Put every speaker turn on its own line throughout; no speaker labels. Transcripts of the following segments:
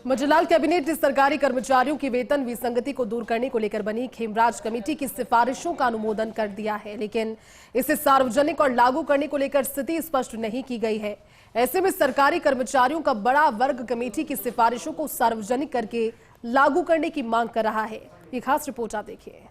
मंजूलाल cabinet ने सरकारी कर्मचारियों की वेतन विसंगति को दूर करने को लेकर बनी खेमराज कमेटी की सिफारिशों का अनुमोदन कर दिया है, लेकिन इसे सार्वजनिक और लागू करने को लेकर स्थिति स्पष्ट नहीं की गई है। ऐसे में सरकारी कर्मचारियों का बड़ा वर्ग कमेटी की सिफारिशों को सार्वजनिक करके लागू करने की मांग कर रहा है। ये खास रिपोर्ट आप देखिए।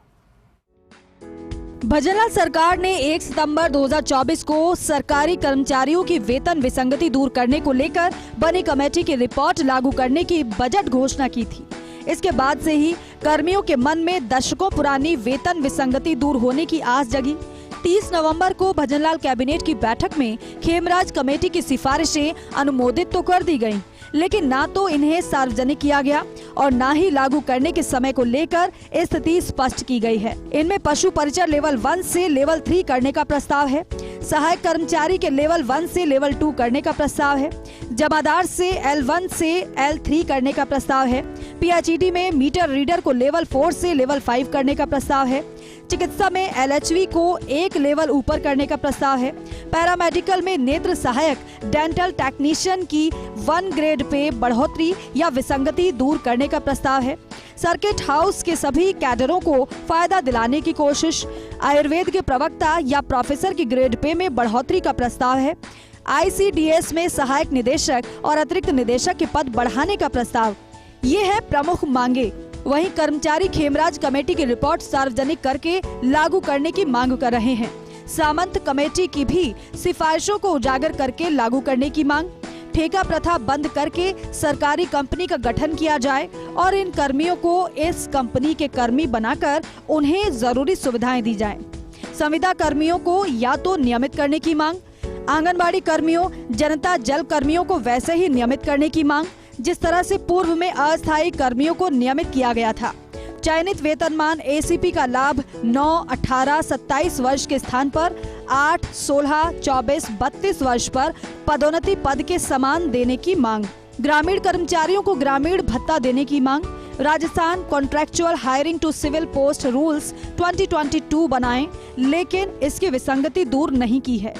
भजनलाल सरकार ने 1 सितंबर 2024 को सरकारी कर्मचारियों की वेतन विसंगति दूर करने को लेकर बनी कमेटी की रिपोर्ट लागू करने की बजट घोषणा की थी। इसके बाद से ही कर्मियों के मन में दशकों पुरानी वेतन विसंगति दूर होने की आस जगी। 30 नवंबर को भजनलाल कैबिनेट की बैठक में खेमराज कमेटी की सिफारिशें अनुमोदित तो कर दी गयी, लेकिन ना तो इन्हें सार्वजनिक किया गया और ना ही लागू करने के समय को लेकर स्थिति स्पष्ट की गई है। इनमें पशु परिचर लेवल 1 से लेवल 3 करने का प्रस्ताव है, सहायक कर्मचारी के लेवल 1 से लेवल 2 करने का प्रस्ताव है, जमादार से L1 से L3 करने का प्रस्ताव है, PHED में मीटर रीडर को लेवल 4 से लेवल 5 करने का प्रस्ताव है, चिकित्सा में LHV को एक लेवल ऊपर करने का प्रस्ताव है, पैरामेडिकल में नेत्र सहायक डेंटल टेक्नीशियन की 1 ग्रेड पे बढ़ोतरी या विसंगति दूर करने का प्रस्ताव है, सर्किट हाउस के सभी कैडरों को फायदा दिलाने की कोशिश, आयुर्वेद के प्रवक्ता या प्रोफेसर की ग्रेड पे में बढ़ोतरी का प्रस्ताव है, ICDS में सहायक निदेशक और अतिरिक्त निदेशक के पद बढ़ाने का प्रस्ताव। ये है प्रमुख मांगे। वहीं कर्मचारी खेमराज कमेटी की रिपोर्ट सार्वजनिक करके लागू करने की मांग कर रहे हैं। सामंत कमेटी की भी सिफारिशों को उजागर करके लागू करने की मांग, ठेका प्रथा बंद करके सरकारी कंपनी का गठन किया जाए और इन कर्मियों को इस कंपनी के कर्मी बनाकर उन्हें जरूरी सुविधाएं दी जाएं। संविदा कर्मियों को या तो नियमित करने की मांग, आंगनबाड़ी कर्मियों, जनता जल कर्मियों को वैसे ही नियमित करने की मांग जिस तरह से पूर्व में अस्थायी कर्मियों को नियमित किया गया था। चयनित वेतनमान ACP का लाभ 9, 18, 27 वर्ष के स्थान पर 8, 16, 24, 32 वर्ष पर पदोन्नति पद के समान देने की मांग। ग्रामीण कर्मचारियों को ग्रामीण भत्ता देने की मांग। Rajasthan contractual hiring to civil post rules 2022 बनाएं, लेकिन इसकी विसंगति दूर नहीं की है।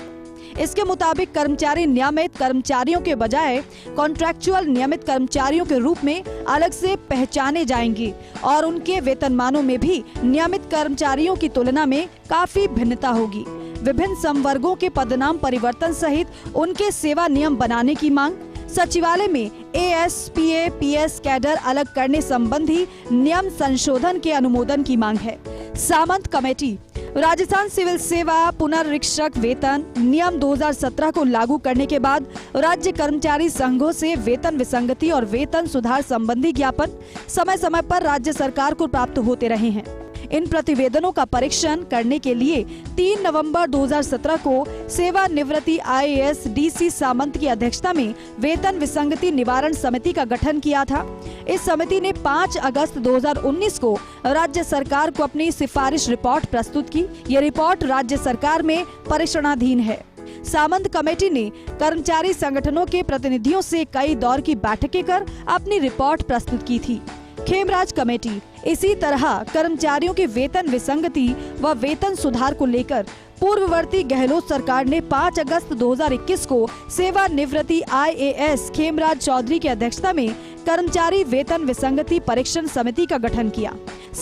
इसके मुताबिक कर्मचारी नियमित कर्मचारियों के बजाय कॉन्ट्रैक्चुअल नियमित कर्मचारियों के रूप में अलग से पहचाने जाएंगे और उनके वेतनमानों में भी नियमित कर्मचारियों की तुलना में काफी भिन्नता होगी। विभिन्न संवर्गों के पदनाम परिवर्तन सहित उनके सेवा नियम बनाने की मांग। सचिवालय में AS, PA, PS कैडर अलग करने संबंधी नियम संशोधन के अनुमोदन की मांग है। सामंत कमेटी राजस्थान सिविल सेवा पुनरीक्षक वेतन नियम 2017 को लागू करने के बाद राज्य कर्मचारी संघों से वेतन विसंगति और वेतन सुधार संबंधी ज्ञापन समय समय पर राज्य सरकार को प्राप्त होते रहे हैं। इन प्रतिवेदनों का परीक्षण करने के लिए 3 नवंबर 2017 को सेवानिवृत्ति IAS DC सामंत की अध्यक्षता में वेतन विसंगति निवारण समिति का गठन किया था। इस समिति ने 5 अगस्त 2019 को राज्य सरकार को अपनी सिफारिश रिपोर्ट प्रस्तुत की। ये रिपोर्ट राज्य सरकार में परीक्षणाधीन है। सामंत कमेटी ने कर्मचारी संगठनों के प्रतिनिधियों से कई दौर की बैठकें कर अपनी रिपोर्ट प्रस्तुत की थी। खेमराज कमेटी इसी तरह कर्मचारियों की वेतन विसंगति व वेतन सुधार को लेकर पूर्ववर्ती गहलोत सरकार ने 5 अगस्त 2021 को सेवानिवृत्ति IAS खेमराज चौधरी की अध्यक्षता में कर्मचारी वेतन विसंगति परीक्षण समिति का गठन किया।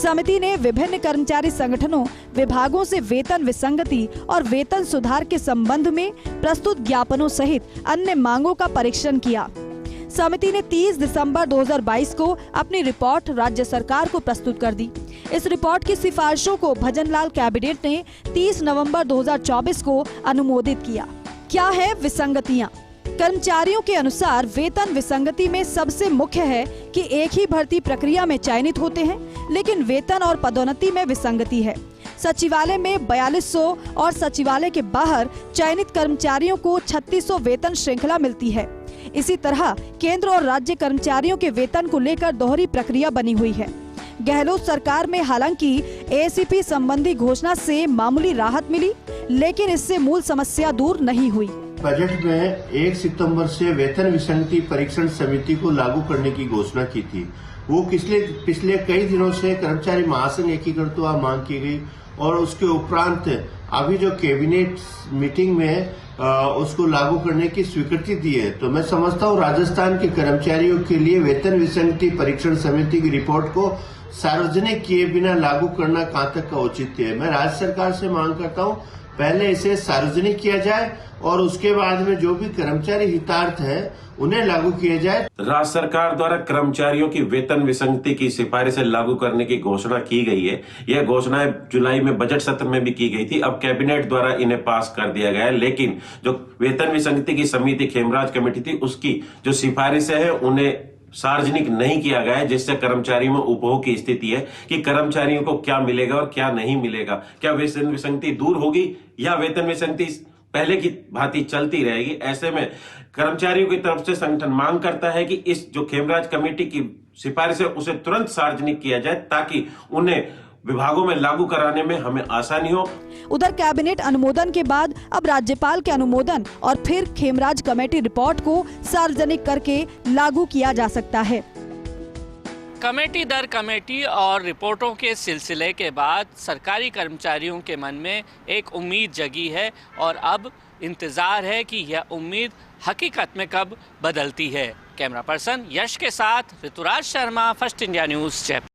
समिति ने विभिन्न कर्मचारी संगठनों विभागों से वेतन विसंगति और वेतन सुधार के संबंध में प्रस्तुत ज्ञापनों सहित अन्य मांगों का परीक्षण किया। समिति ने 30 दिसंबर 2022 को अपनी रिपोर्ट राज्य सरकार को प्रस्तुत कर दी। इस रिपोर्ट की सिफारिशों को भजनलाल कैबिनेट ने 30 नवंबर 2024 को अनुमोदित किया। क्या है विसंगतियां? कर्मचारियों के अनुसार वेतन विसंगति में सबसे मुख्य है कि एक ही भर्ती प्रक्रिया में चयनित होते हैं, लेकिन वेतन और पदोन्नति में विसंगति है। सचिवालय में 4200 और सचिवालय के बाहर चयनित कर्मचारियों को 3600 वेतन श्रृंखला मिलती है। इसी तरह केंद्र और राज्य कर्मचारियों के वेतन को लेकर दोहरी प्रक्रिया बनी हुई है। गहलोत सरकार में हालांकि ACP संबंधी घोषणा से मामूली राहत मिली, लेकिन इससे मूल समस्या दूर नहीं हुई।
बजट में 1 सितंबर से वेतन विसंगति परीक्षण समिति को लागू करने की घोषणा की थी। वो पिछले कई दिनों से कर्मचारी महासंघ एकीकृत मांग की गई और उसके उपरांत अभी जो कैबिनेट मीटिंग में उसको लागू करने की स्वीकृति दी है। तो मैं समझता हूँ राजस्थान के कर्मचारियों के लिए वेतन विसंगति परीक्षण समिति की रिपोर्ट को सार्वजनिक किए बिना लागू करना कहां तक का औचित्य है। मैं राज्य सरकार से मांग करता हूं पहले इसे सार्वजनिक किया जाए और उसके बाद में जो भी कर्मचारी हितार्थ है उन्हें लागू किया जाए।
राज्य सरकार द्वारा कर्मचारियों की वेतन विसंगति की सिफारिशें लागू करने की घोषणा की गई है। यह घोषणाएं जुलाई में बजट सत्र में भी की गई थी। अब कैबिनेट द्वारा इन्हें पास कर दिया गया है, लेकिन जो वेतन विसंगति की समिति खेमराज कमेटी थी उसकी जो सिफारिशें हैं उन्हें सार्वजनिक नहीं किया गया है, जिससे कर्मचारियों में उपभोग की स्थिति है कि कर्मचारियों को क्या मिलेगा और क्या नहीं मिलेगा। क्या वेतन विसंगति दूर होगी या वेतन विसंगति पहले की भांति चलती रहेगी। ऐसे में कर्मचारियों की तरफ से संगठन मांग करता है कि इस जो खेमराज कमेटी की सिफारिश है उसे तुरंत सार्वजनिक किया जाए ताकि उन्हें विभागों में लागू कराने में हमें आसानी हो।
उधर कैबिनेट अनुमोदन के बाद अब राज्यपाल के अनुमोदन और फिर खेमराज कमेटी रिपोर्ट को सार्वजनिक करके लागू किया जा सकता है।
कमेटी दर कमेटी और रिपोर्टों के सिलसिले के बाद सरकारी कर्मचारियों के मन में एक उम्मीद जगी है और अब इंतजार है कि यह उम्मीद हकीकत में कब बदलती है। कैमरा पर्सन यश के साथ Rituraj Sharma, first India news, Jaipur.